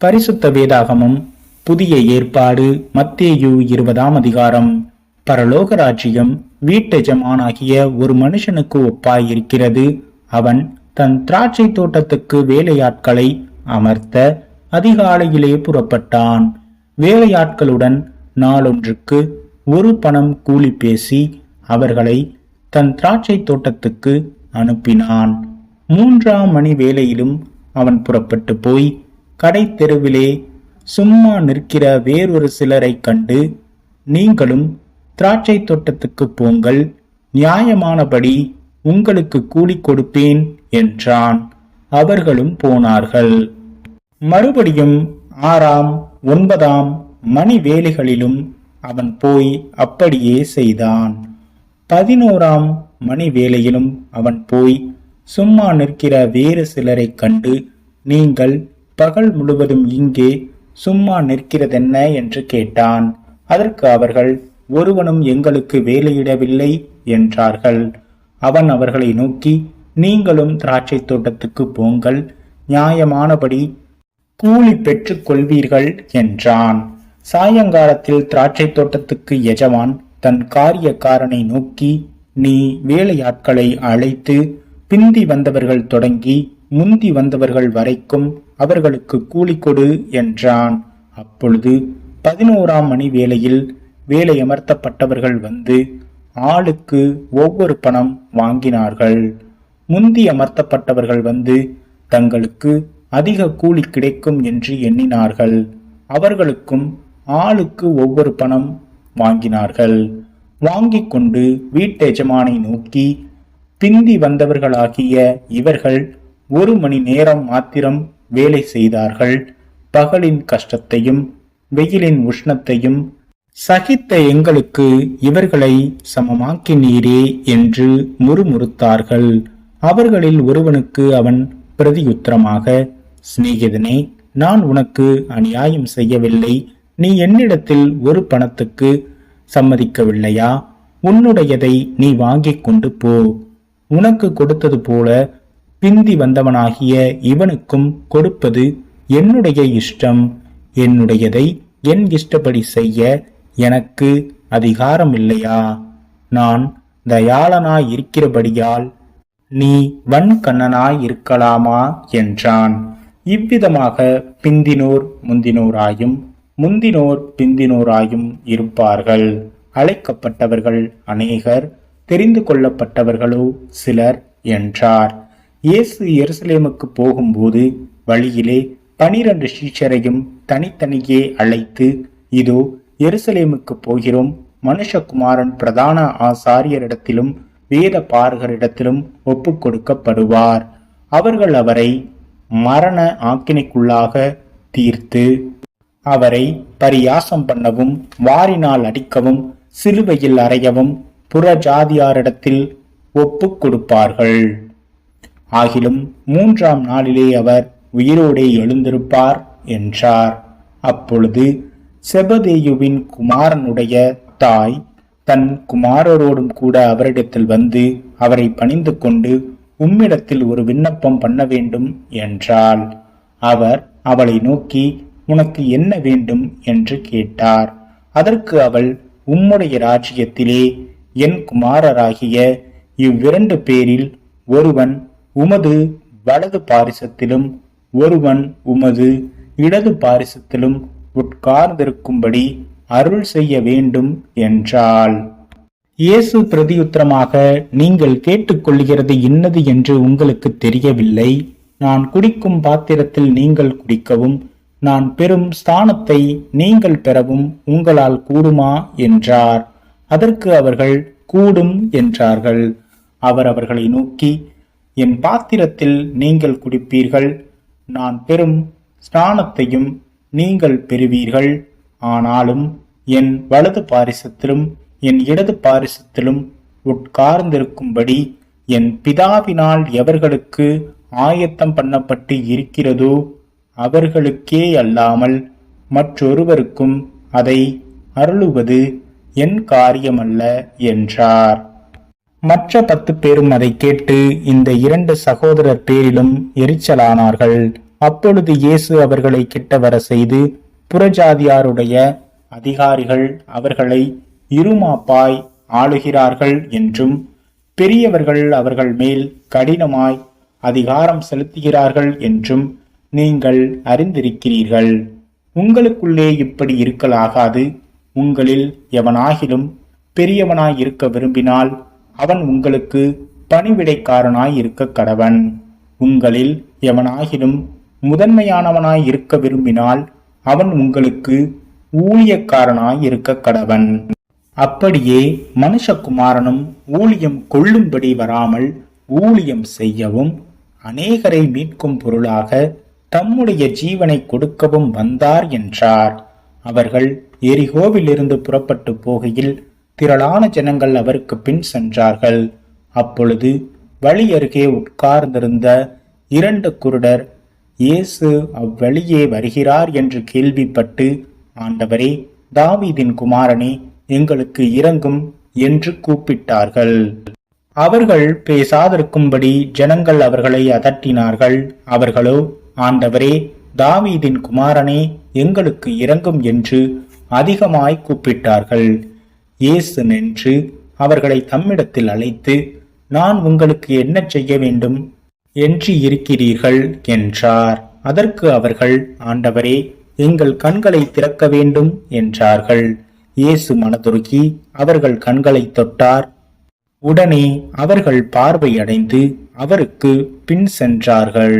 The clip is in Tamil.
பரிசுத்த வேதாகமம் புதிய ஏற்பாடு மத்தேயு 20ஆம் அதிகாரம். பரலோக ராஜ்யம் வீட்டெஜமானாகிய ஒரு மனுஷனுக்கு ஒப்பாயிருக்கிறது. அவன் தன் திராட்சை தோட்டத்துக்கு வேலையாட்களை அமர்த்த அதிகாலையிலே புறப்பட்டான். வேலையாட்களுடன் நாளொன்றுக்கு 1 பணம் கூலி பேசி அவர்களை தன் திராட்சை தோட்டத்துக்கு அனுப்பினான். 3ஆம் மணி வேளையிலும் அவன் புறப்பட்டு போய் கடை தெருவிலே சும்மா நிற்கிற வேறொரு சிலரை கண்டு, நீங்களும் திராட்சை தோட்டத்துக்கு போங்கள், நியாயமானபடி உங்களுக்கு கூலி கொடுப்பேன் என்றான். அவர்களும் போனார்கள். மறுபடியும் 6ஆம் 9ஆம் மணி வேளைகளிலும் அவன் போய் அப்படியே செய்தான். 11ஆம் மணி வேளையிலும் அவன் போய் சும்மா நிற்கிற வேறு சிலரை கண்டு, நீங்கள் பகல் முழுவதும் இங்கே சும்மா நிற்கிறதென்ன என்று கேட்டான். அதற்கு அவர்கள், ஒருவனும் எங்களுக்கு வேலையிடவில்லை என்றார்கள். அவன் அவர்களை நோக்கி, நீங்களும் திராட்சை தோட்டத்துக்கு போங்கள், நியாயமானபடி கூலி பெற்றுக் கொள்வீர்கள் என்றான். சாயங்காலத்தில் திராட்சை தோட்டத்துக்கு எஜமான் தன் காரியக்காரனை நோக்கி, நீ வேலையாட்களை அழைத்து பிந்தி வந்தவர்கள் தொடங்கி முந்தி வந்தவர்கள் வரைக்கும் அவர்களுக்கு கூலி கொடு என்றான். அப்பொழுது 11ஆம் மணி வேளையில் வேலையமர்த்தப்பட்டவர்கள் வந்து ஆளுக்கு ஒவ்வொரு பணம் வாங்கினார்கள். முந்தி அமர்த்தப்பட்டவர்கள் வந்து தங்களுக்கு அதிக கூலி கிடைக்கும் என்று எண்ணினார்கள். அவர்களுக்கும் ஆளுக்கு ஒவ்வொரு பணம் வாங்கினார்கள். வாங்கிக் கொண்டு வீட்டெஜமானை நோக்கி, பிந்தி வந்தவர்களாகிய இவர்கள் 1 மணி நேரம் மாத்திரம் வேலை செய்தார்கள். பகலின் கஷ்டத்தையும் வெயிலின் உஷ்ணத்தையும் சகித்த எங்களுக்கு இவர்களை சமமாக்கினீரே என்று முறுமுறுத்தார்கள். அவர்களில் ஒருவனுக்கு அவன் பிரதியுத்தரமாக, சிநேகிதனே, நான் உனக்கு அநியாயம் செய்யவில்லை. நீ என்னிடத்தில் 1 பணத்துக்கு சம்மதிக்கவில்லையா? உன்னுடையதை நீ வாங்கிக் கொண்டு போ. உனக்கு கொடுத்தது போல பிந்தி வந்தவனாகிய இவனுக்கும் கொடுப்பது என்னுடைய இஷ்டம். என்னுடையதை என் இஷ்டப்படி செய்ய எனக்கு அதிகாரம் இல்லையா? நான் தயாளனாய் இருக்கிறபடியால் நீ வன்கண்ணனாய் இருக்கலாமா என்றான். இவ்விதமாக பிந்தினோர் முந்தினோராயும் முந்தினோர் பிந்தினோராயும் இருப்பார்கள். அழைக்கப்பட்டவர்கள் அநேகர், தெரிந்து கொள்ளப்பட்டவர்களோ சிலர் என்றார். இயேசு எருசலேமுக்கு போகும்போது வழியிலே 12 சீஷரையும் தனித்தனியே அழைத்து, இதோ எருசலேமுக்கு போகிறோம், மனுஷகுமாரன் பிரதான ஆசாரியரிடத்திலும் வேத பாரகரிடத்திலும் ஒப்பு கொடுக்கப்படுவார். அவர்கள் அவரை மரண ஆக்கினைக்குள்ளாக தீர்த்து அவரை பரியாசம் பண்ணவும் வாரினால் அடிக்கவும் சிலுவையில் அறையவும் புறஜாதியாரிடத்தில் ஒப்பு கொடுப்பார்கள். ஆகிலும் 3ஆம் நாளிலே அவர் உயிரோடே எழுந்திருப்பார் என்றார். அப்பொழுது செபதேயுவின் குமாரனுடைய தாய் தன் குமாரரோடும் கூட அவரிடத்தில் வந்து அவரை பணிந்து கொண்டு, உம்மிடத்தில் ஒரு விண்ணப்பம் பண்ண வேண்டும் என்றாள். அவர் அவளை நோக்கி, உனக்கு என்ன வேண்டும் என்று கேட்டார். அதற்கு அவள், உம்முடைய ராஜ்யத்திலே என் குமாரராகிய 2 பேரில் ஒருவன் உமது வலது பாரிசத்திலும் ஒருவன் உமது இடது பாரிசத்திலும் உட்கார்ந்திருக்கும்படி அருள் செய்ய வேண்டும் என்றாள். இயேசு பிரதியுத்தரமாக, நீங்கள் கேட்டுக்கொள்கிறது இன்னது என்று உங்களுக்கு தெரியவில்லை. நான் குடிக்கும் பாத்திரத்தில் நீங்கள் குடிக்கவும் நான் பெறும் ஸ்தானத்தை நீங்கள் பெறவும் உங்களால் கூடுமா என்றார். அதற்கு அவர்கள் கூடும் என்றார்கள். அவர் அவர்களை நோக்கி, என் பாத்திரத்தில் நீங்கள் குடிப்பீர்கள், நான் பெறும் ஸ்நானத்தையும் நீங்கள் பெறுவீர்கள். ஆனாலும் என் வலது பாரிசத்திலும் என் இடது பாரிசத்திலும் உட்கார்ந்திருக்கும்படி என் பிதாவினால் எவர்களுக்கு ஆயத்தம் பண்ணப்பட்டு இருக்கிறதோ அவர்களுக்கே அல்லாமல் மற்றொருவருக்கும் அதை அருளுவது என் காரியமல்ல என்றார். மற்ற 10 பேரும் அதை கேட்டு இந்த 2 சகோதரர் பேரிலும் எரிச்சலானார்கள். அப்பொழுது இயேசு அவர்களை கிட்ட வர செய்து, புறஜாதியாருடைய அதிகாரிகள் அவர்களை இருமாப்பாய் ஆளுகிறார்கள் என்றும், பெரியவர்கள் அவர்கள் மேல் கடினமாய் அதிகாரம் செலுத்துகிறார்கள் என்றும் நீங்கள் அறிந்திருக்கிறீர்கள். உங்களுக்குள்ளே இப்படி இருக்கலாகாது. உங்களில் எவனாகிலும் பெரியவனாய் இருக்க விரும்பினால் அவன் உங்களுக்கு பணிவிடைக்காரனாய் இருக்க கடவன். உங்களில் எவனாகிலும் முதன்மையானவனாய் இருக்க விரும்பினால் அவன் உங்களுக்கு ஊழியக்காரனாய் இருக்க கடவன். அப்படியே மனுஷகுமாரனும் ஊழியம் கொள்ளும்படி வராமல் ஊழியம் செய்யவும் அநேகரை மீட்கும் பொருளாக தம்முடைய ஜீவனை கொடுக்கவும் வந்தார் என்றார். அவர்கள் எரிகோவிலிருந்து புறப்பட்டு போகையில் திரளான ஜனங்கள் அவருக்கு பின் சென்றார்கள். அப்பொழுது வழி அருகே உட்கார்ந்திருந்த 2 குருடர் இயேசு அவ்வழியே வருகிறார் என்று கேள்விப்பட்டு, ஆண்டவரே, தாவீதின் குமாரனே, எங்களுக்கு இரங்கும் என்று கூப்பிட்டார்கள். அவர்கள் பேசாதிருக்கும்படி ஜனங்கள் அவர்களை அதட்டினார்கள். அவர்களோ, ஆண்டவரே, தாவீதின் குமாரனே, எங்களுக்கு இரங்கும் என்று அதிகமாய் கூப்பிட்டார்கள். இயேசு நின்று அவர்களை தம்மிடத்தில் அழைத்து, நான் உங்களுக்கு என்ன செய்ய வேண்டும் என்று இருக்கிறீர்கள் என்றார். அதற்கு அவர்கள், ஆண்டவரே, எங்கள் கண்களை திறக்க வேண்டும் என்றார்கள். இயேசு மனதுருகி அவர்கள் கண்களை தொட்டார். உடனே அவர்கள் பார்வையடைந்து அவருக்கு பின் சென்றார்கள்.